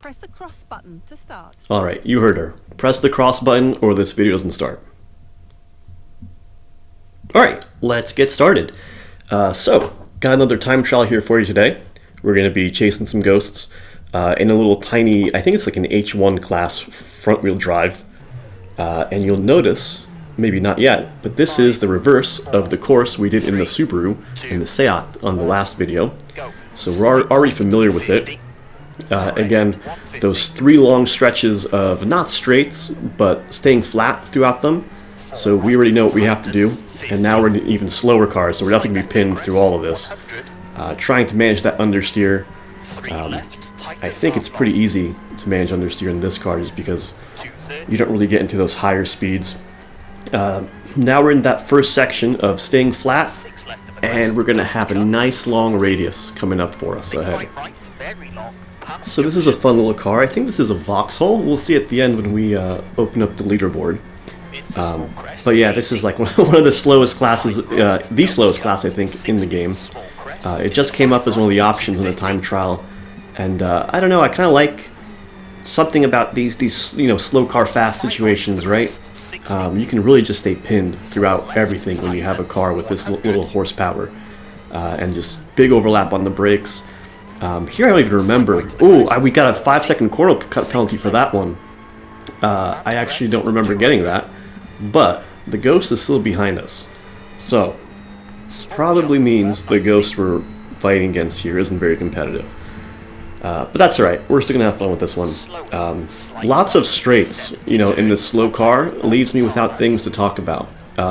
Press the cross button to start. Alright, you heard her. Press the cross button or this video doesn't start. Alright, let's get started. So, got another time trial here for you today. We're going to be chasing some ghosts in a little tiny, I think it's like an H1 class front wheel drive. And you'll notice, maybe not yet, but this is the reverse of the course we did in the Subaru and the Seat on the last video. So we're already familiar with it. Again, those three long stretches of not straights, but staying flat throughout them. So we already know what we have to do, and now we're in an even slower car, so we're not going to be pinned through all of this. Trying to manage that understeer. I think it's pretty easy to manage understeer in this car just because you don't really get into those higher speeds. Now we're in that first section of staying flat, and we're going to have a nice long radius coming up for us ahead. So this is a fun little car. I think this is a Vauxhall. We'll see at the end when we open up the leaderboard. But yeah, this is like one of the slowest classes, the slowest class I think in the game. It just came up as one of the options in the time trial, and I don't know. I kind of like something about these slow car fast situations, right? You can really just stay pinned throughout everything when you have a car with this little horsepower, and just big overlap on the brakes. Here I don't even remember. Oh, we got a 5-second corner cut penalty for that one. I actually don't remember getting that, but the ghost is still behind us. So, probably means the ghost we're fighting against here isn't very competitive. But that's alright, we're still going to have fun with this one. Lots of straights, in this slow car leaves me without things to talk about.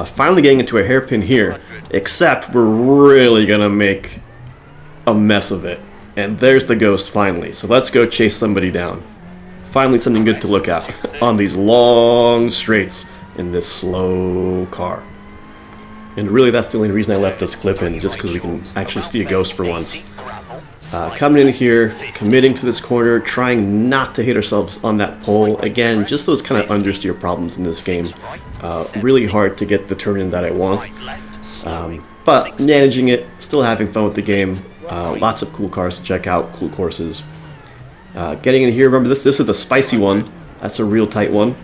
Finally getting into a hairpin here, except we're really going to make a mess of it. And there's the ghost finally, so let's go chase somebody down. Finally something good to look at on these long straights in this slow car. And really that's the only reason I left this clip in, just because we can actually see a ghost for once. Coming in here, committing to this corner, trying not to hit ourselves on that pole. Again, just those kind of understeer problems in this game. Really hard to get the turn in that I want. But managing it, still having fun with the game. Lots of cool cars to check out, cool courses. Getting in here, remember this is the spicy one. That's a real tight one.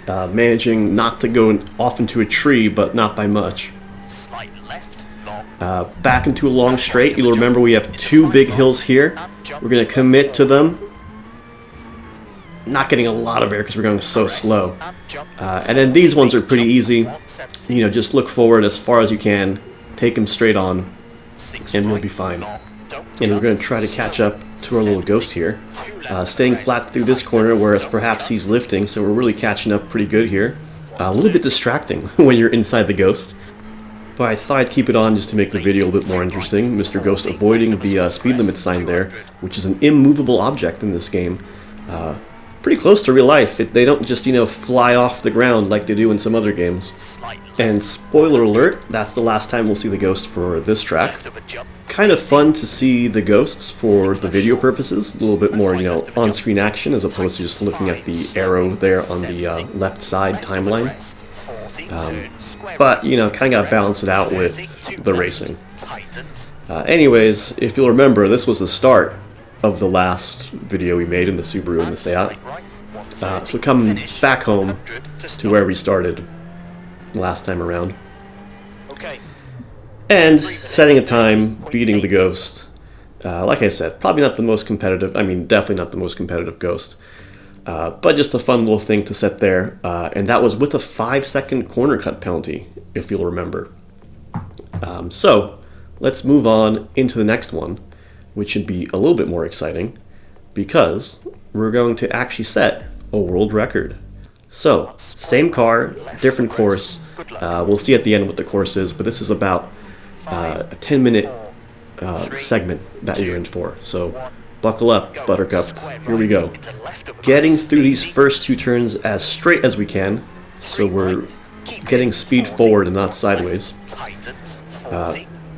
Managing not to go off into a tree, but not by much. Back into a long straight. You'll remember we have two big hills here. We're going to commit to them. Not getting a lot of air because we're going so slow. And then these ones are pretty easy. Just look forward as far as you can. Take them straight on. And we'll be fine. And we're going to try to catch up to our little ghost here. Staying flat through this corner, whereas perhaps he's lifting, so we're really catching up pretty good here. A little bit distracting when you're inside the ghost. But I thought I'd keep it on just to make the video a bit more interesting. Mr. Ghost avoiding the speed limit sign there, which is an immovable object in this game. Pretty close to real life. They don't just, fly off the ground like they do in some other games. And spoiler alert, that's the last time we'll see the ghost for this track. Kind of fun to see the ghosts for the video purposes. A little bit more, on-screen action as opposed to just looking at the arrow there on the left side timeline. But, kind of got to balance it out with the racing. Anyways, if you'll remember, this was the start of the last video we made in the Subaru and the Seat. So coming back home to where we started last time around. And setting a time, beating the ghost. Like I said, probably not the most competitive, definitely not the most competitive ghost. But just a fun little thing to set there. And that was with a 5-second corner cut penalty, if you'll remember. So, let's move on into the next one, which should be a little bit more exciting, because we're going to actually set a world record. So, same car, different course. We'll see at the end what the course is, but this is about a 10-minute segment that you're in for. So, buckle up, Buttercup. Here we go. Getting through these first two turns as straight as we can, so we're getting speed forward and not sideways.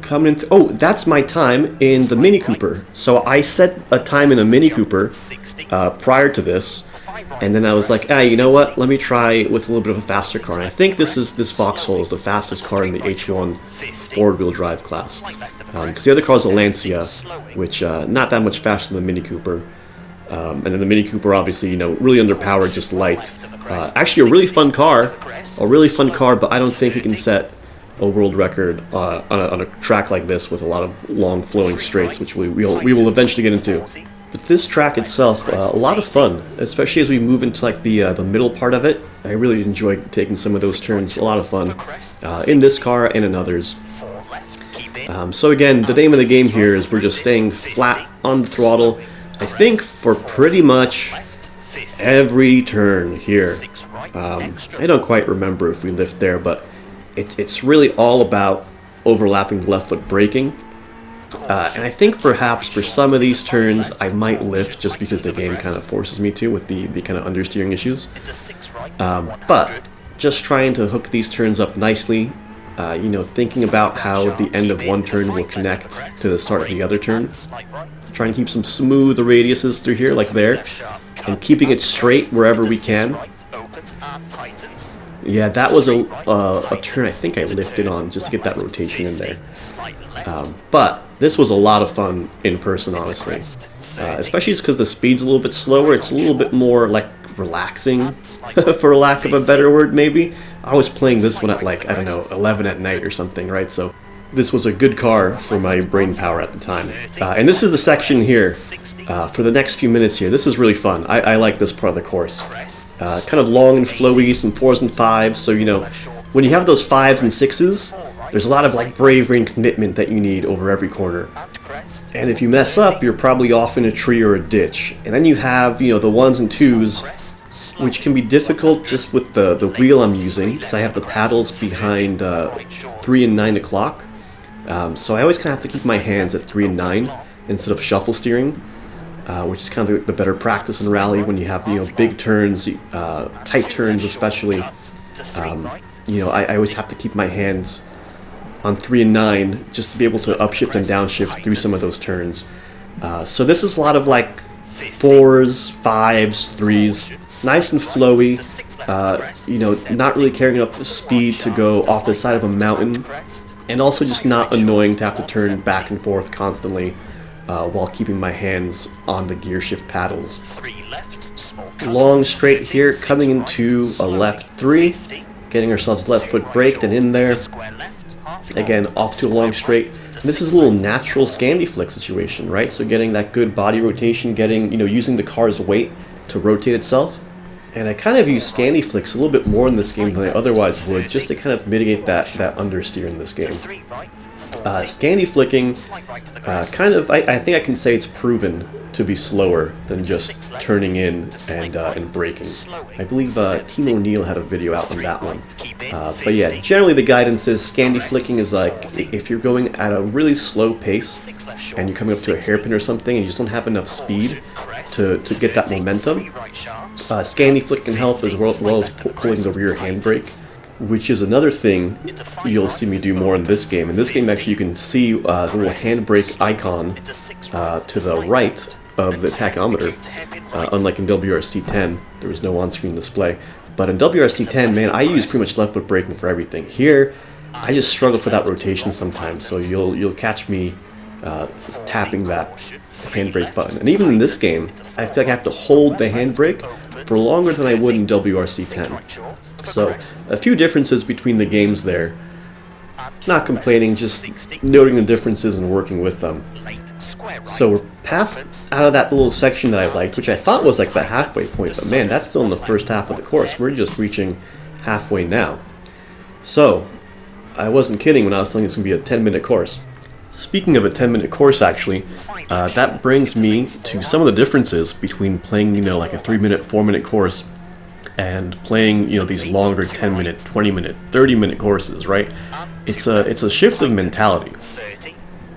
Coming in. Oh, that's my time in the Mini Cooper. So I set a time in a Mini Cooper prior to this, and then I was like, you know what? Let me try with a little bit of a faster car. And I think this Vauxhall is the fastest car in the H1 forward-wheel drive class. Because the other car is a Lancia, which not that much faster than the Mini Cooper. And then the Mini Cooper, obviously, you know, really underpowered, just light. Actually, a really fun car, but I don't think it can set a world record on a track like this with a lot of long flowing straights, which we will eventually get into. But this track itself, a lot of fun, especially as we move into like the middle part of it. I really enjoyed taking some of those turns. A lot of fun in this car and in others. So again, the name of the game here is we're just staying flat on the throttle, I think, for pretty much every turn here. I don't quite remember if we lift there, but it's really all about overlapping the left foot braking. And I think perhaps for some of these turns I might lift just because the game kind of forces me to with the kind of understeering issues. But just trying to hook these turns up nicely, you know, thinking about how the end of one turn will connect to the start of the other turn. Trying to keep some smooth radiuses through here, like there, and keeping it straight wherever we can. Yeah, that was a turn I think I lifted on just to get that rotation in there. But this was a lot of fun in person, honestly. Especially just because the speed's a little bit slower. It's a little bit more, like, relaxing, for lack of a better word, maybe. I was playing this one at, like, I don't know, 11 at night or something, right? So this was a good car for my brain power at the time. And this is the section here for the next few minutes here. This is really fun. I like this part of the course. Kind of long and flowy, some 4s and 5s. So, you know, when you have those 5s and 6s, there's a lot of like bravery and commitment that you need over every corner. And if you mess up, you're probably off in a tree or a ditch. And then you have, you know, the 1s and 2s, which can be difficult just with the wheel I'm using, because I have the paddles behind 3 and 9 o'clock. So I always kind of have to keep my hands at 3 and 9 instead of shuffle steering, which is kind of the better practice in rally when you have, you know, big turns, tight turns especially. You know, I always have to keep my hands on 3 and 9 just to be able to upshift and downshift through some of those turns. So this is a lot of like 4s, 5s, 3s, nice and flowy, you know, not really carrying enough speed to go off the side of a mountain, and also just not annoying to have to turn back and forth constantly while keeping my hands on the gear shift paddles. Long straight here, coming into a left 3, getting ourselves left foot braked and in there. Again, off to a long straight. This is a little natural Scandi flick situation, right? So getting that good body rotation, getting, you know, using the car's weight to rotate itself. And I kind of use Scandi flicks a little bit more in this game than I otherwise would, just to kind of mitigate that understeer in this game. Scandi flicking, kind of, I think I can say it's proven to be slower than just turning in and braking. I believe Team O'Neill had a video out on that one. But yeah, generally the guidance is Scandi flicking is like, if you're going at a really slow pace and you're coming up to a hairpin or something and you just don't have enough speed to get that momentum, Scandi flick can help as well as pulling the rear handbrake, which is another thing you'll see me do more in this game. In this game, actually, you can see the little handbrake icon to the right of the tachometer. Unlike in WRC 10, there was no on-screen display. But in WRC 10, man, I use pretty much left foot braking for everything. Here, I just struggle for that rotation sometimes, so you'll catch me tapping that handbrake button. And even in this game, I feel like I have to hold the handbrake for longer than I would in WRC 10. So, a few differences between the games there. Not complaining, just noting the differences and working with them. So we're past out of that little section that I liked, which I thought was like the halfway point, but man, that's still in the first half of the course. We're just reaching halfway now. So, I wasn't kidding when I was telling you it's going to be a 10-minute course. Speaking of a 10-minute course, actually, that brings me to some of the differences between playing, you know, like a 3-minute, 4-minute course and playing, you know, these longer 10-minute, 20-minute, 30-minute courses, right? It's a shift of mentality.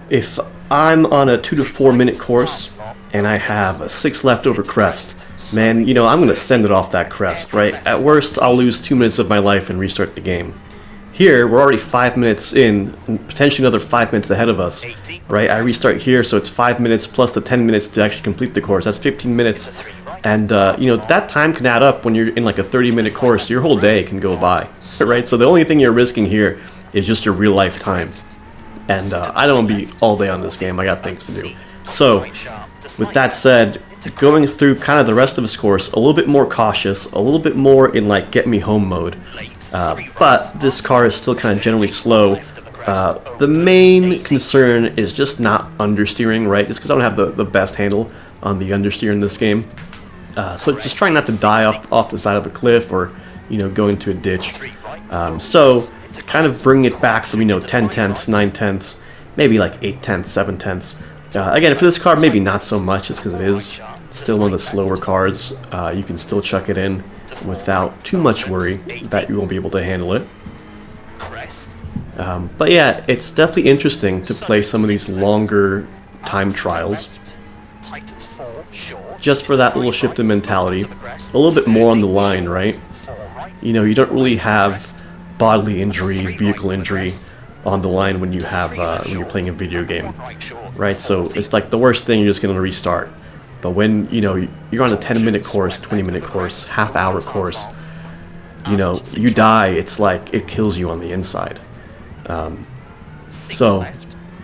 If I'm on a 2 to 4 minute course and I have a 6 leftover crest, man, you know, I'm going to send it off that crest, right? At worst, I'll lose 2 minutes of my life and restart the game. Here, we're already 5 minutes in, and potentially another 5 minutes ahead of us, right? I restart here, so it's 5 minutes plus the 10 minutes to actually complete the course. That's 15 minutes. And, you know, that time can add up when you're in like a 30-minute course. Your whole day can go by, right? So the only thing you're risking here is just your real-life time. And I don't want to be all day on this game. I got things to do. So, with that said, going through kind of the rest of his course a little bit more cautious, a little bit more in like get me home mode. But this car is still kind of generally slow. The main concern is just not understeering, right? Just because I don't have the best handle on the understeer in this game. So just trying not to die off the side of a cliff or, you know, go into a ditch. So kind of bring it back from, you know, 10 tenths, 9 tenths, maybe like 8 tenths, 7 tenths. Again, for this car, maybe not so much, just because it is still one of the slower cars. You can still chuck it in without too much worry that you won't be able to handle it. But yeah, it's definitely interesting to play some of these longer time trials. Just for that little shift in mentality. A little bit more on the line, right? You know, you don't really have bodily injury, vehicle injury on the line when you have when you're playing a video game, right? So it's like the worst thing, you're just going to restart. But when, you know, you're on a 10-minute course, 20-minute course, half-hour course, you know, you die, it's like it kills you on the inside. So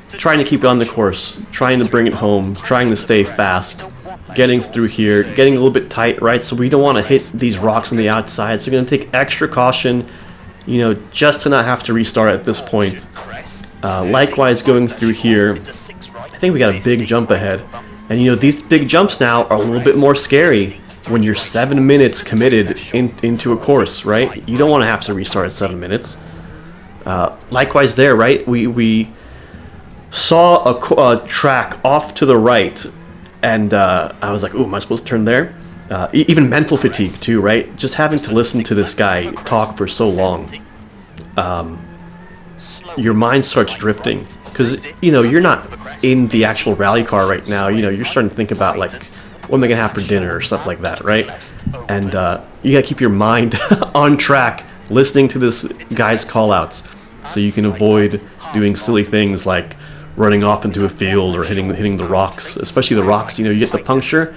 trying to keep it on the course, trying to bring it home, trying to stay fast, getting through here, getting a little bit tight, right? So we don't want to hit these rocks on the outside, so we're going to take extra caution, you know, just to not have to restart at this point. Likewise, going through here, I think we got a big jump ahead. And, you know, these big jumps now are a little bit more scary when you're 7 minutes committed into a course, right? You don't want to have to restart at 7 minutes. Likewise there, right? We saw a track off to the right, and I was like, ooh, am I supposed to turn there? Even mental fatigue too, right? Just having to listen to this guy talk for so long. Your mind starts drifting, because, you know, you're not in the actual rally car right now. You know, you're starting to think about, like, what am I going to have for dinner or stuff like that, right? And you got to keep your mind on track, listening to this guy's call-outs, so you can avoid doing silly things like running off into a field or hitting the rocks, especially the rocks. You know, you get the puncture.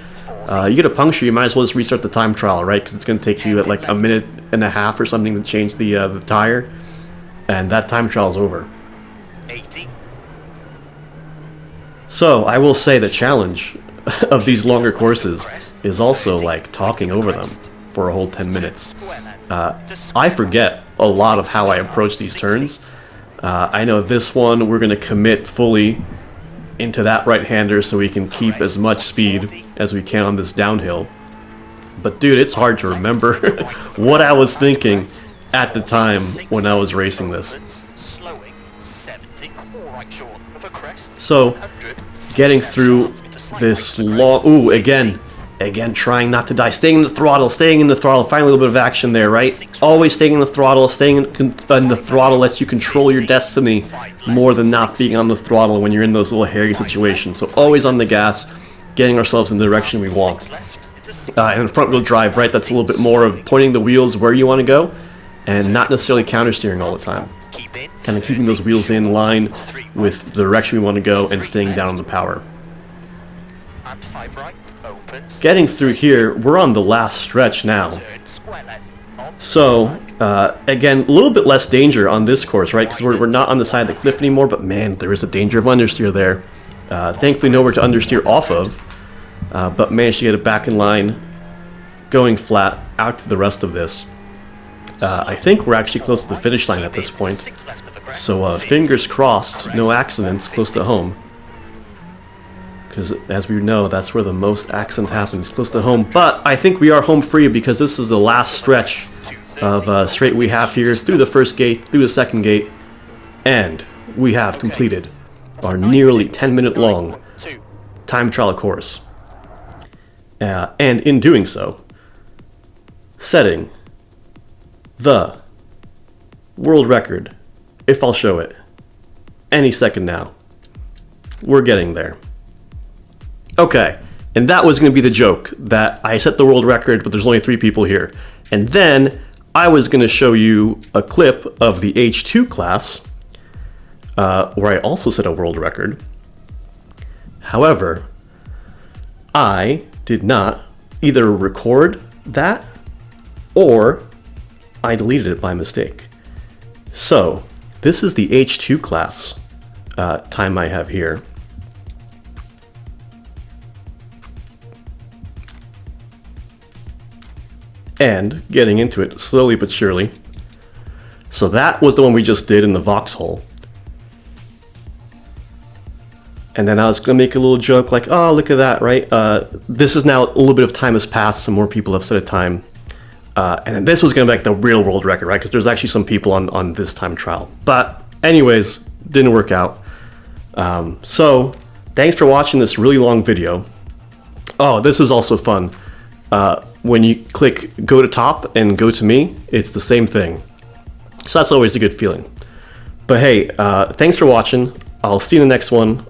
You might as well just restart the time trial, right? Because it's going to take you at like 1.5 minutes or something to change the tire, and that time trial is over. So I will say the challenge of these longer courses is also like talking over them for a whole 10 minutes. I forget a lot of how I approach these turns. I know this one we're going to commit fully into that right-hander so we can keep as much speed as we can on this downhill. But dude, it's hard to remember what I was thinking at the time when I was racing this. So, getting through this long... Ooh, again, trying not to die. Staying in the throttle, finally a little bit of action there, right? Always staying in the throttle. Staying in the throttle lets you control your destiny more than not being on the throttle when you're in those little hairy situations. So always on the gas, getting ourselves in the direction we want. And front-wheel drive, right? That's a little bit more of pointing the wheels where you want to go and not necessarily counter-steering all the time. Kind of keeping those wheels in line with the direction we want to go and staying down on the power. Getting through here, we're on the last stretch now. So, again, a little bit less danger on this course, right? Because we're not on the side of the cliff anymore, but man, there is a danger of understeer there. Thankfully, nowhere to understeer off of, but managed to get it back in line, going flat, out to the rest of this. I think we're actually close to the finish line at this point. So, fingers crossed, no accidents close to home. Because, as we know, that's where the most accidents happen, is close to home. But I think we are home free because this is the last stretch of straight we have here, through the first gate, through the second gate, and we have completed our nearly 10-minute long time trial course. And in doing so, setting the world record, if I'll show it, any second now. We're getting there. Okay, and that was going to be the joke, that I set the world record, but there's only 3 people here. And then I was going to show you a clip of the H2 class, where I also set a world record. However, I did not either record that, or I deleted it by mistake. So, this is the H2 class time I have here. and getting into it slowly but surely. So that was the one we just did in the Vox hole. And then I was going to make a little joke like, oh, look at that, right? This is now a little bit of time has passed, some more people have set a time. And then this was going to be like the real world record, right? Because there's actually some people on this time trial. But anyways, didn't work out. So thanks for watching this really long video. Oh, this is also fun. When you click go to top and go to me, it's the same thing. So that's always a good feeling. But hey, thanks for watching. I'll see you in the next one.